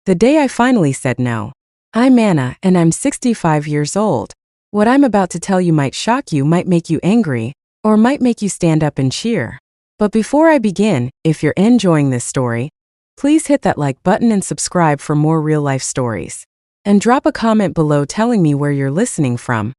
The day I finally said no. I'm Anna, and I'm 65 years old. What I'm about to tell you might shock you, might make you angry, or might make you stand up and cheer. But before I begin, if you're enjoying this story, please hit that like button and subscribe for more real-life stories. And drop a comment below telling me where you're listening from.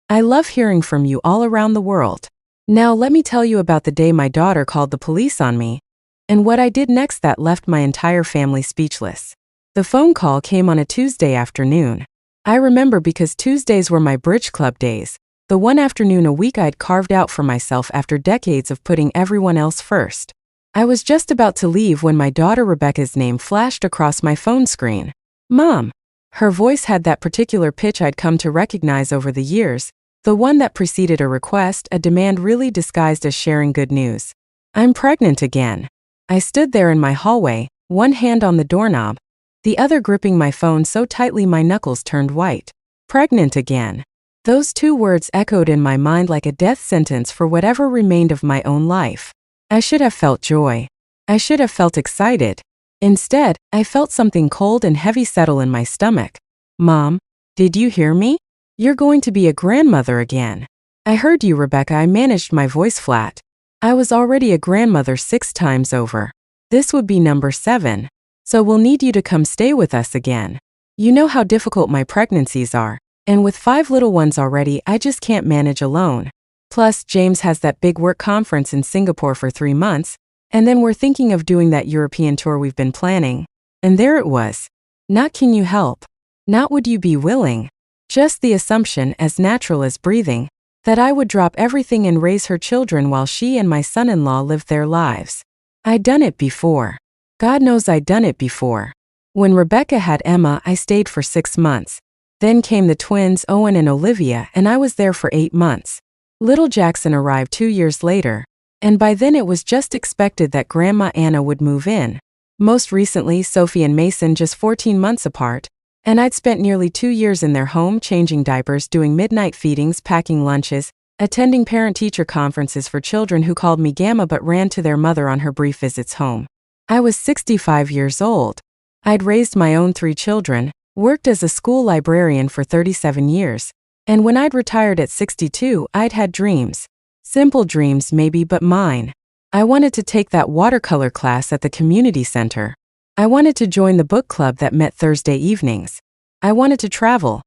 I love hearing from you all around the world. Now let me tell you about the day my daughter called the police on me, and what I did next that left my entire family speechless. The phone call came on a Tuesday afternoon. I remember because Tuesdays were my bridge club days, the one afternoon a week I'd carved out for myself after decades of putting everyone else first. I was just about to leave when my daughter Rebecca's name flashed across my phone screen. Mom. Her voice had that particular pitch I'd come to recognize over the years, the one that preceded a request, a demand really disguised as sharing good news. I'm pregnant again. I stood there in my hallway, one hand on the doorknob, the other gripping my phone so tightly my knuckles turned white. Pregnant again. Those two words echoed in my mind like a death sentence for whatever remained of my own life. I should have felt joy. I should have felt excited. Instead, I felt something cold and heavy settle in my stomach. Mom, did you hear me? You're going to be a grandmother again. I heard you, Rebecca. I managed my voice flat. I was already a grandmother 6 times over. This would be number 7. So we'll need you to come stay with us again. You know how difficult my pregnancies are, and with 5 little ones already, I just can't manage alone. Plus, James has that big work conference in Singapore for 3 months, and then we're thinking of doing that European tour we've been planning. And there it was. Not can you help? Not would you be willing? Just the assumption, as natural as breathing, that I would drop everything and raise her children while she and my son-in-law lived their lives. I'd done it before. God knows I'd done it before. When Rebecca had Emma, I stayed for 6 months. Then came the twins, Owen and Olivia, and I was there for 8 months. Little Jackson arrived 2 years later, and by then it was just expected that Grandma Anna would move in. Most recently, Sophie and Mason, just 14 months apart, and I'd spent nearly 2 years in their home, changing diapers, doing midnight feedings, packing lunches, attending parent-teacher conferences for children who called me Gamma but ran to their mother on her brief visits home. I was 65 years old. I'd raised my own 3 children, worked as a school librarian for 37 years, and when I'd retired at 62, I'd had dreams. Simple dreams maybe, but mine. I wanted to take that watercolor class at the community center. I wanted to join the book club that met Thursday evenings. I wanted to travel.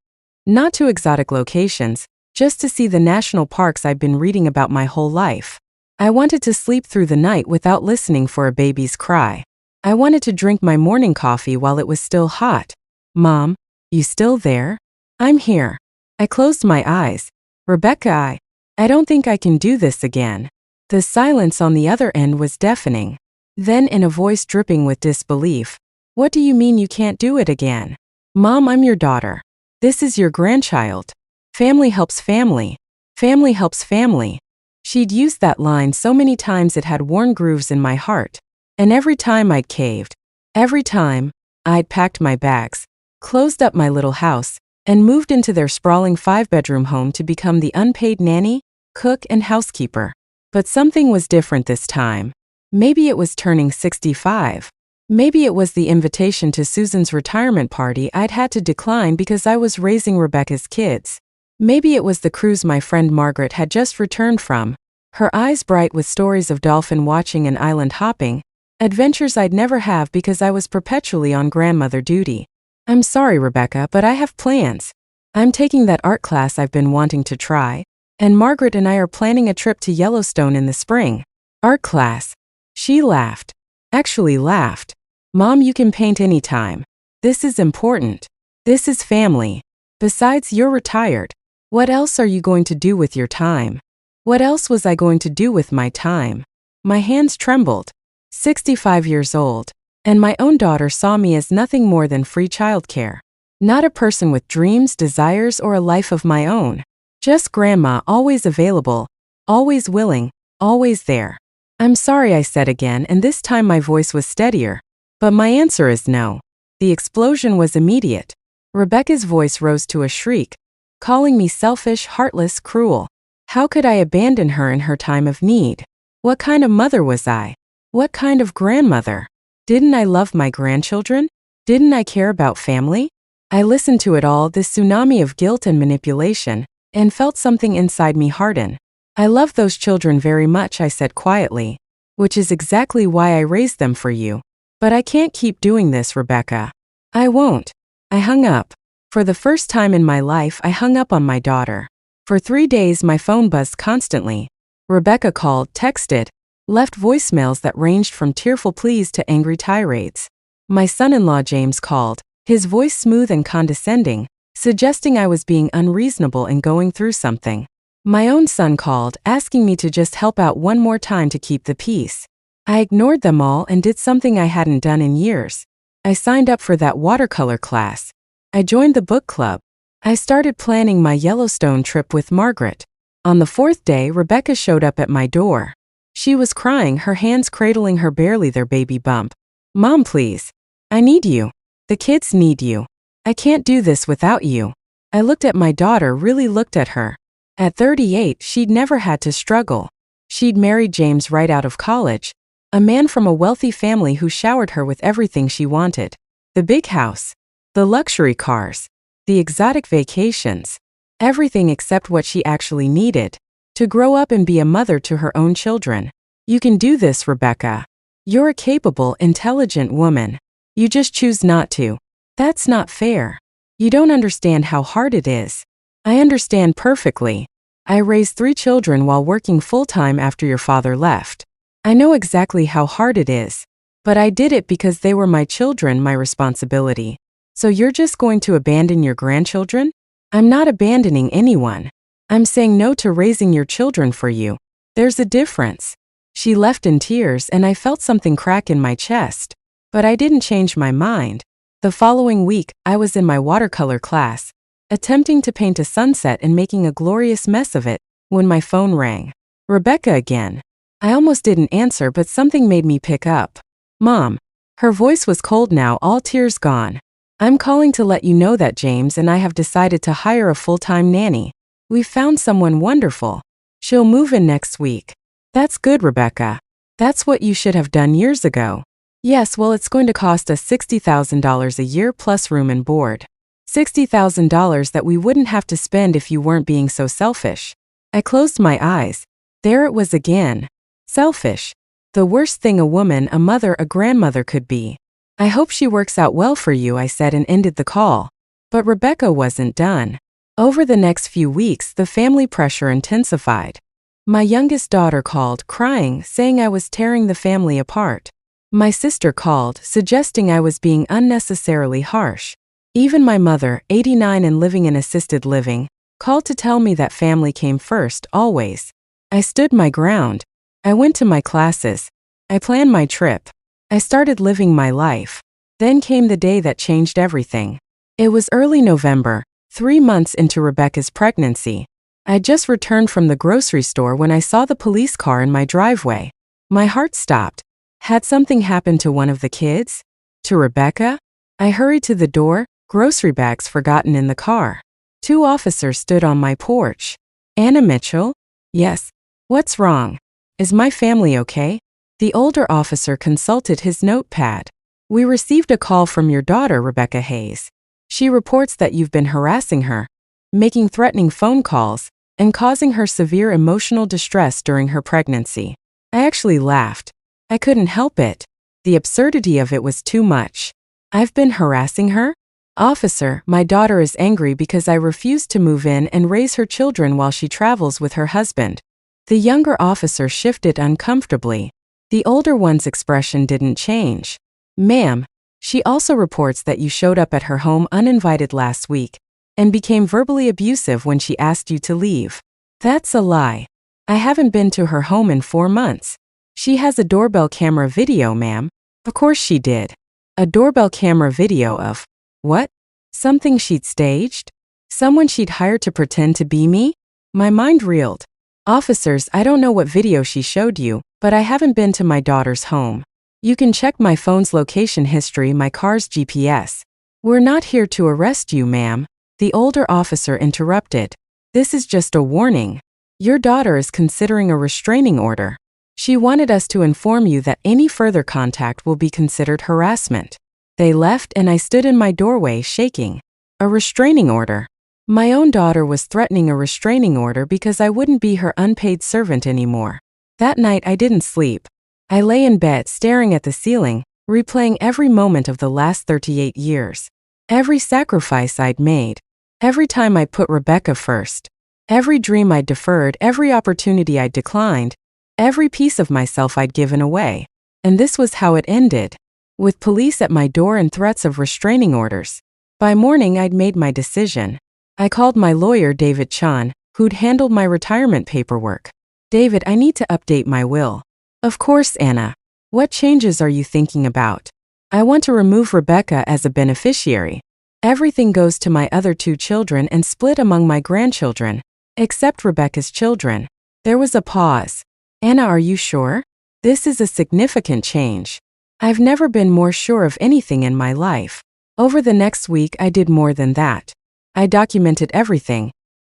Not to exotic locations, just to see the national parks I'd been reading about my whole life. I wanted to sleep through the night without listening for a baby's cry. I wanted to drink my morning coffee while it was still hot. Mom, you still there? I'm here. I closed my eyes. Rebecca, I don't think I can do this again. The silence on the other end was deafening. Then, in a voice dripping with disbelief, what do you mean you can't do it again? Mom, I'm your daughter. This is your grandchild. Family helps family. Family helps family. She'd used that line so many times it had worn grooves in my heart. And every time I'd caved. Every time, I'd packed my bags, closed up my little house, and moved into their sprawling 5-bedroom home to become the unpaid nanny, cook, and housekeeper. But something was different this time. Maybe it was turning 65. Maybe it was the invitation to Susan's retirement party I'd had to decline because I was raising Rebecca's kids. Maybe it was the cruise my friend Margaret had just returned from, her eyes bright with stories of dolphin watching and island hopping, adventures I'd never have because I was perpetually on grandmother duty. I'm sorry, Rebecca, but I have plans. I'm taking that art class I've been wanting to try, and Margaret and I are planning a trip to Yellowstone in the spring. Art class. She laughed. Actually laughed. Mom, you can paint anytime. This is important. This is family. Besides, you're retired. What else are you going to do with your time? What else was I going to do with my time? My hands trembled. 65 years old, and my own daughter saw me as nothing more than free childcare. Not a person with dreams, desires, or a life of my own. Just grandma, always available, always willing, always there. I'm sorry, I said again, and this time my voice was steadier. But my answer is no. The explosion was immediate. Rebecca's voice rose to a shriek, calling me selfish, heartless, cruel. How could I abandon her in her time of need? What kind of mother was I? What kind of grandmother? Didn't I love my grandchildren? Didn't I care about family? I listened to it all, this tsunami of guilt and manipulation, and felt something inside me harden. I love those children very much, I said quietly, which is exactly why I raised them for you. But I can't keep doing this, Rebecca. I won't. I hung up. For the first time in my life, I hung up on my daughter. For 3 days, my phone buzzed constantly. Rebecca called, texted, left voicemails that ranged from tearful pleas to angry tirades. My son-in-law James called, his voice smooth and condescending, suggesting I was being unreasonable and going through something. My own son called, asking me to just help out one more time to keep the peace. I ignored them all and did something I hadn't done in years. I signed up for that watercolor class. I joined the book club. I started planning my Yellowstone trip with Margaret. On the 4th day, Rebecca showed up at my door. She was crying, her hands cradling her barely their baby bump. Mom, please. I need you. The kids need you. I can't do this without you. I looked at my daughter, really looked at her. At 38, she'd never had to struggle. She'd married James right out of college, a man from a wealthy family who showered her with everything she wanted. The big house, the luxury cars, the exotic vacations, everything except what she actually needed, to grow up and be a mother to her own children. You can do this, Rebecca. You're a capable, intelligent woman. You just choose not to. That's not fair. You don't understand how hard it is. I understand perfectly. I raised 3 children while working full-time after your father left. I know exactly how hard it is. But I did it because they were my children, my responsibility. So you're just going to abandon your grandchildren? I'm not abandoning anyone. I'm saying no to raising your children for you. There's a difference. She left in tears and I felt something crack in my chest. But I didn't change my mind. The following week, I was in my watercolor class, attempting to paint a sunset and making a glorious mess of it, when my phone rang. Rebecca again. I almost didn't answer, but something made me pick up. Mom. Her voice was cold now, all tears gone. I'm calling to let you know that James and I have decided to hire a full-time nanny. We've found someone wonderful. She'll move in next week. That's good, Rebecca. That's what you should have done years ago. Yes, well, it's going to cost us $60,000 a year plus room and board. $60,000 that we wouldn't have to spend if you weren't being so selfish. I closed my eyes. There it was again. Selfish. The worst thing a woman, a mother, a grandmother could be. I hope she works out well for you, I said and ended the call. But Rebecca wasn't done. Over the next few weeks, the family pressure intensified. My youngest daughter called, crying, saying I was tearing the family apart. My sister called, suggesting I was being unnecessarily harsh. Even my mother, 89 and living in assisted living, called to tell me that family came first, always. I stood my ground. I went to my classes. I planned my trip. I started living my life. Then came the day that changed everything. It was early November, 3 months into Rebecca's pregnancy. I'd just returned from the grocery store when I saw the police car in my driveway. My heart stopped. Had something happened to one of the kids? To Rebecca? I hurried to the door, grocery bags forgotten in the car. 2 officers stood on my porch. Anna Mitchell? Yes. What's wrong? Is my family okay? The older officer consulted his notepad. We received a call from your daughter, Rebecca Hayes. She reports that you've been harassing her, making threatening phone calls, and causing her severe emotional distress during her pregnancy. I actually laughed. I couldn't help it. The absurdity of it was too much. I've been harassing her? Officer, my daughter is angry because I refused to move in and raise her children while she travels with her husband. The younger officer shifted uncomfortably. The older one's expression didn't change. Ma'am, she also reports that you showed up at her home uninvited last week and became verbally abusive when she asked you to leave. That's a lie. I haven't been to her home in 4 months. She has a doorbell camera video, ma'am. Of course she did. A doorbell camera video of what? Something she'd staged? Someone she'd hired to pretend to be me? My mind reeled. Officers, I don't know what video she showed you, but I haven't been to my daughter's home. You can check my phone's location history, my car's GPS. We're not here to arrest you, ma'am. The older officer interrupted. This is just a warning. Your daughter is considering a restraining order. She wanted us to inform you that any further contact will be considered harassment. They left and I stood in my doorway shaking. A restraining order. My own daughter was threatening a restraining order because I wouldn't be her unpaid servant anymore. That night I didn't sleep. I lay in bed staring at the ceiling, replaying every moment of the last 38 years. Every sacrifice I'd made. Every time I put Rebecca first. Every dream I'd deferred, every opportunity I'd declined. Every piece of myself I'd given away. And this was how it ended. With police at my door and threats of restraining orders. By morning I'd made my decision. I called my lawyer David Chan, who'd handled my retirement paperwork. David, I need to update my will. Of course, Anna. What changes are you thinking about? I want to remove Rebecca as a beneficiary. Everything goes to my other 2 children and split among my grandchildren, except Rebecca's children. There was a pause. Anna, are you sure? This is a significant change. I've never been more sure of anything in my life. Over the next week, I did more than that. I documented everything.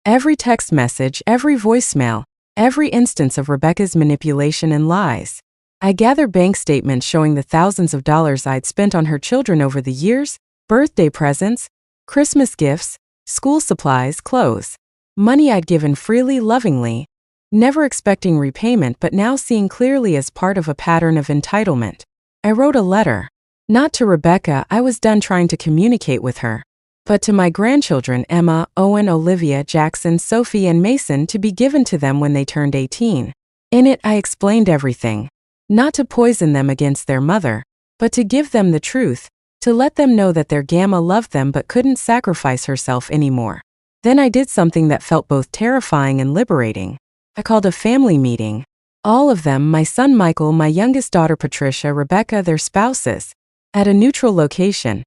Every text message, every voicemail, every instance of Rebecca's manipulation and lies. I gathered bank statements showing the thousands of dollars I'd spent on her children over the years, birthday presents, Christmas gifts, school supplies, clothes. Money I'd given freely, lovingly, never expecting repayment but now seeing clearly as part of a pattern of entitlement. I wrote a letter. Not to Rebecca, I was done trying to communicate with her, but to my grandchildren Emma, Owen, Olivia, Jackson, Sophie, and Mason to be given to them when they turned 18. In it, I explained everything. Not to poison them against their mother, but to give them the truth, to let them know that their Gamma loved them but couldn't sacrifice herself anymore. Then I did something that felt both terrifying and liberating. I called a family meeting. All of them, my son Michael, my youngest daughter Patricia, Rebecca, their spouses, at a neutral location.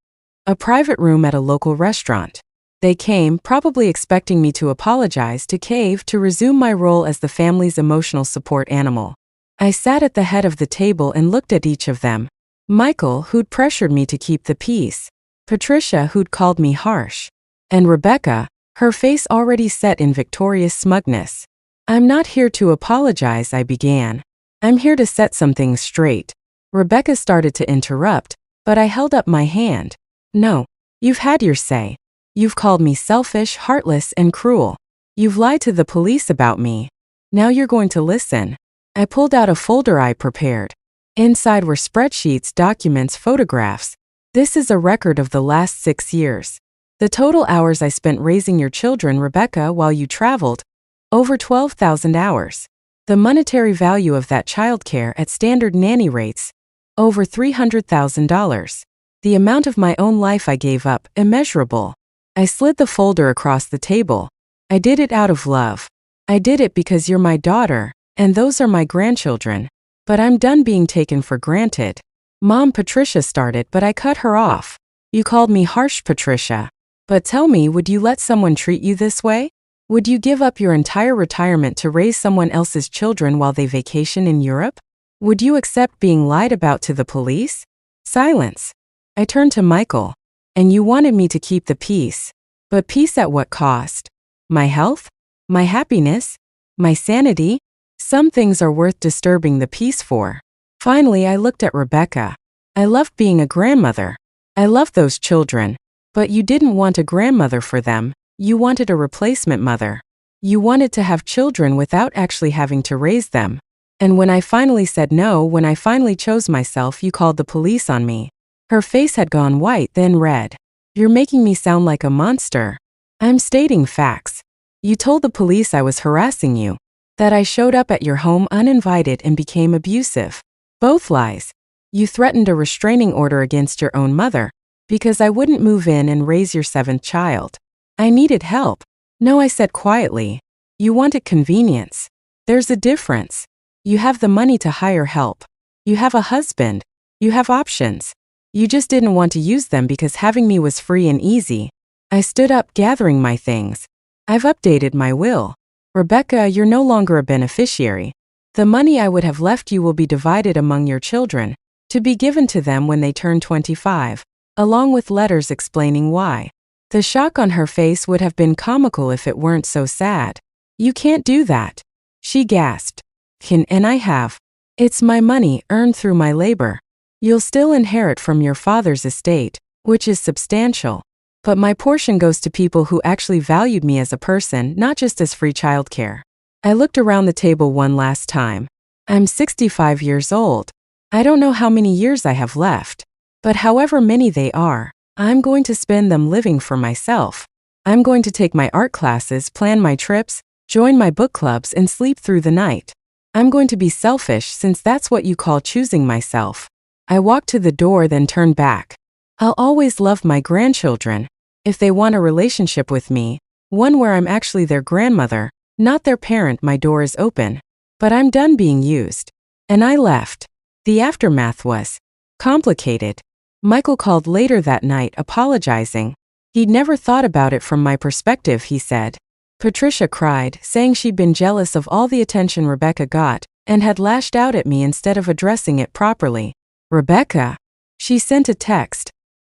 A private room at a local restaurant. They came, probably expecting me to apologize, to cave, to resume my role as the family's emotional support animal. I sat at the head of the table and looked at each of them. Michael, who'd pressured me to keep the peace. Patricia, who'd called me harsh. And Rebecca, her face already set in victorious smugness. I'm not here to apologize, I began. I'm here to set some things straight. Rebecca started to interrupt, but I held up my hand. No, you've had your say. You've called me selfish, heartless, and cruel. You've lied to the police about me. Now you're going to listen. I pulled out a folder I prepared. Inside were spreadsheets, documents, photographs. This is a record of the last 6 years. The total hours I spent raising your children, Rebecca, while you traveled, over 12,000 hours. The monetary value of that childcare at standard nanny rates, over $300,000. The amount of my own life I gave up, immeasurable. I slid the folder across the table. I did it out of love. I did it because you're my daughter, and those are my grandchildren. But I'm done being taken for granted. Mom, Patricia started, but I cut her off. You called me harsh, Patricia. But tell me, would you let someone treat you this way? Would you give up your entire retirement to raise someone else's children while they vacation in Europe? Would you accept being lied about to the police? Silence. I turned to Michael. And you wanted me to keep the peace. But peace at what cost? My health? My happiness? My sanity? Some things are worth disturbing the peace for. Finally, I looked at Rebecca. I loved being a grandmother. I loved those children. But you didn't want a grandmother for them. You wanted a replacement mother. You wanted to have children without actually having to raise them. And when I finally said no, when I finally chose myself, you called the police on me. Her face had gone white, then red. You're making me sound like a monster. I'm stating facts. You told the police I was harassing you. That I showed up at your home uninvited and became abusive. Both lies. You threatened a restraining order against your own mother, because I wouldn't move in and raise your 7th child. I needed help. No, I said quietly. You wanted convenience. There's a difference. You have the money to hire help. You have a husband. You have options. You just didn't want to use them because having me was free and easy. I stood up, gathering my things. I've updated my will. Rebecca, you're no longer a beneficiary. The money I would have left you will be divided among your children, to be given to them when they turn 25, along with letters explaining why. The shock on her face would have been comical if it weren't so sad. You can't do that. She gasped. And I have. It's my money, earned through my labor. You'll still inherit from your father's estate, which is substantial. But my portion goes to people who actually valued me as a person, not just as free childcare. I looked around the table one last time. I'm 65 years old. I don't know how many years I have left. But however many they are, I'm going to spend them living for myself. I'm going to take my art classes, plan my trips, join my book clubs, and sleep through the night. I'm going to be selfish since that's what you call choosing myself. I walked to the door, then turned back. I'll always love my grandchildren. If they want a relationship with me, one where I'm actually their grandmother, not their parent, my door is open. But I'm done being used. And I left. The aftermath was complicated. Michael called later that night apologizing. He'd never thought about it from my perspective, he said. Patricia cried, saying she'd been jealous of all the attention Rebecca got and had lashed out at me instead of addressing it properly. Rebecca? She sent a text.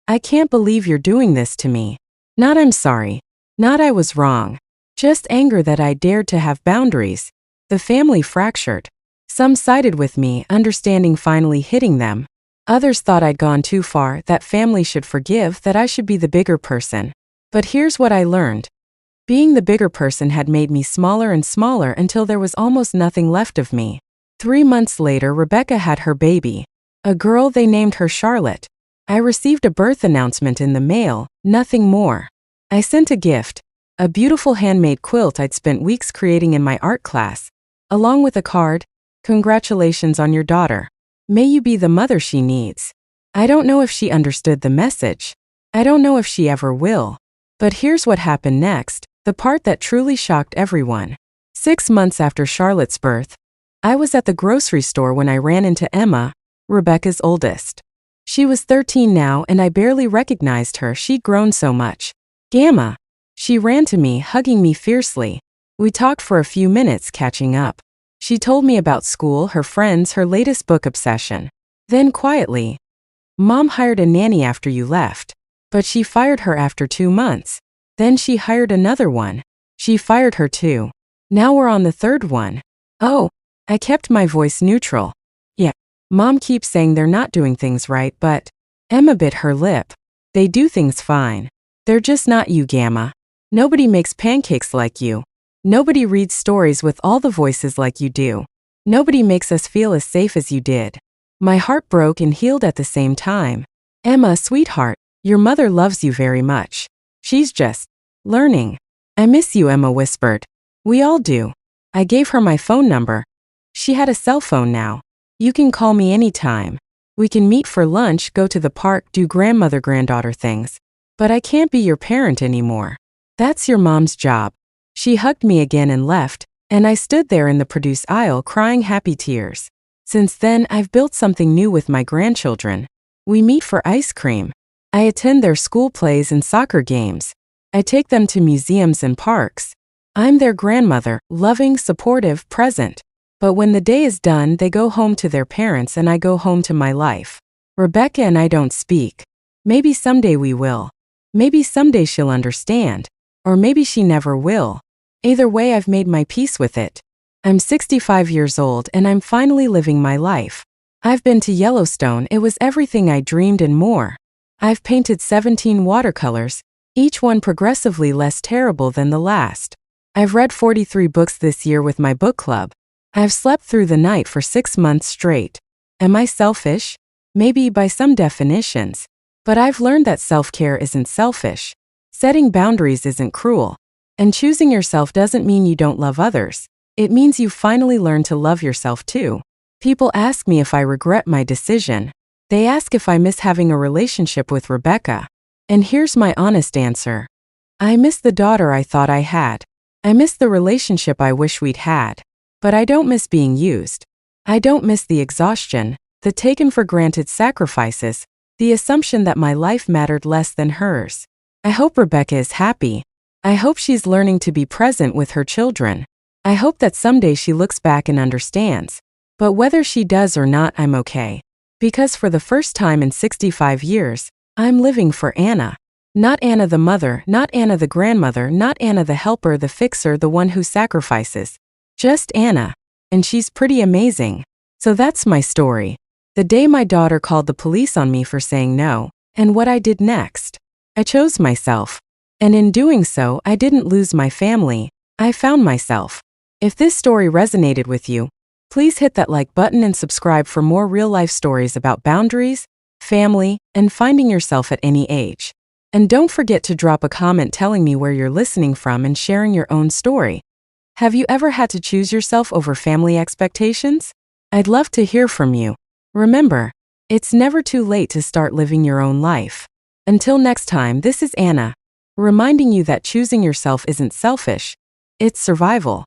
I can't believe you're doing this to me. Not I'm sorry. Not I was wrong. Just anger that I dared to have boundaries. The family fractured. Some sided with me, understanding finally hitting them. Others thought I'd gone too far, that family should forgive, that I should be the bigger person. But here's what I learned. Being the bigger person had made me smaller and smaller until there was almost nothing left of me. 3 months later, Rebecca had her baby. A girl, they named her Charlotte. I received a birth announcement in the mail, nothing more. I sent a gift, a beautiful handmade quilt I'd spent weeks creating in my art class, along with a card, "Congratulations on your daughter. May you be the mother she needs." I don't know if she understood the message. I don't know if she ever will. But here's what happened next, the part that truly shocked everyone. 6 months after Charlotte's birth, I was at the grocery store when I ran into Emma, Rebecca's oldest. She was 13 now and I barely recognized her, she'd grown so much. "Gamma." She ran to me, hugging me fiercely. We talked for a few minutes, catching up. She told me about school, her friends, her latest book obsession. Then quietly, "Mom hired a nanny after you left. But she fired her after 2 months. Then she hired another one. She fired her too. Now we're on the third one." Oh, I kept my voice neutral. "Yeah, Mom keeps saying they're not doing things right, but..." Emma bit her lip. "They do things fine. They're just not you, Gamma. Nobody makes pancakes like you. Nobody reads stories with all the voices like you do. Nobody makes us feel as safe as you did." My heart broke and healed at the same time. "Emma, sweetheart, your mother loves you very much. She's just learning." "I miss you," Emma whispered. "We all do." I gave her my phone number. She had a cell phone now. "You can call me anytime. We can meet for lunch, go to the park, do grandmother-granddaughter things. But I can't be your parent anymore. That's your mom's job." She hugged me again and left, and I stood there in the produce aisle crying happy tears. Since then, I've built something new with my grandchildren. We meet for ice cream. I attend their school plays and soccer games. I take them to museums and parks. I'm their grandmother, loving, supportive, present. But when the day is done, they go home to their parents and I go home to my life. Rebecca and I don't speak. Maybe someday we will. Maybe someday she'll understand. Or maybe she never will. Either way, I've made my peace with it. I'm 65 years old and I'm finally living my life. I've been to Yellowstone, it was everything I dreamed and more. I've painted 17 watercolors, each one progressively less terrible than the last. I've read 43 books this year with my book club. I've slept through the night for 6 months straight. Am I selfish? Maybe by some definitions. But I've learned that self-care isn't selfish. Setting boundaries isn't cruel. And choosing yourself doesn't mean you don't love others. It means you've finally learned to love yourself too. People ask me if I regret my decision. They ask if I miss having a relationship with Rebecca. And here's my honest answer. I miss the daughter I thought I had. I miss the relationship I wish we'd had. But I don't miss being used. I don't miss the exhaustion, the taken for granted sacrifices, the assumption that my life mattered less than hers. I hope Rebecca is happy. I hope she's learning to be present with her children. I hope that someday she looks back and understands. But whether she does or not, I'm okay. Because for the first time in 65 years, I'm living for Anna. Not Anna the mother, not Anna the grandmother, not Anna the helper, the fixer, the one who sacrifices. Just Anna. And she's pretty amazing. So that's my story. The day my daughter called the police on me for saying no, and what I did next. I chose myself. And in doing so, I didn't lose my family. I found myself. If this story resonated with you, please hit that like button and subscribe for more real-life stories about boundaries, family, and finding yourself at any age. And don't forget to drop a comment telling me where you're listening from and sharing your own story. Have you ever had to choose yourself over family expectations? I'd love to hear from you. Remember, it's never too late to start living your own life. Until next time, this is Anna, reminding you that choosing yourself isn't selfish, it's survival.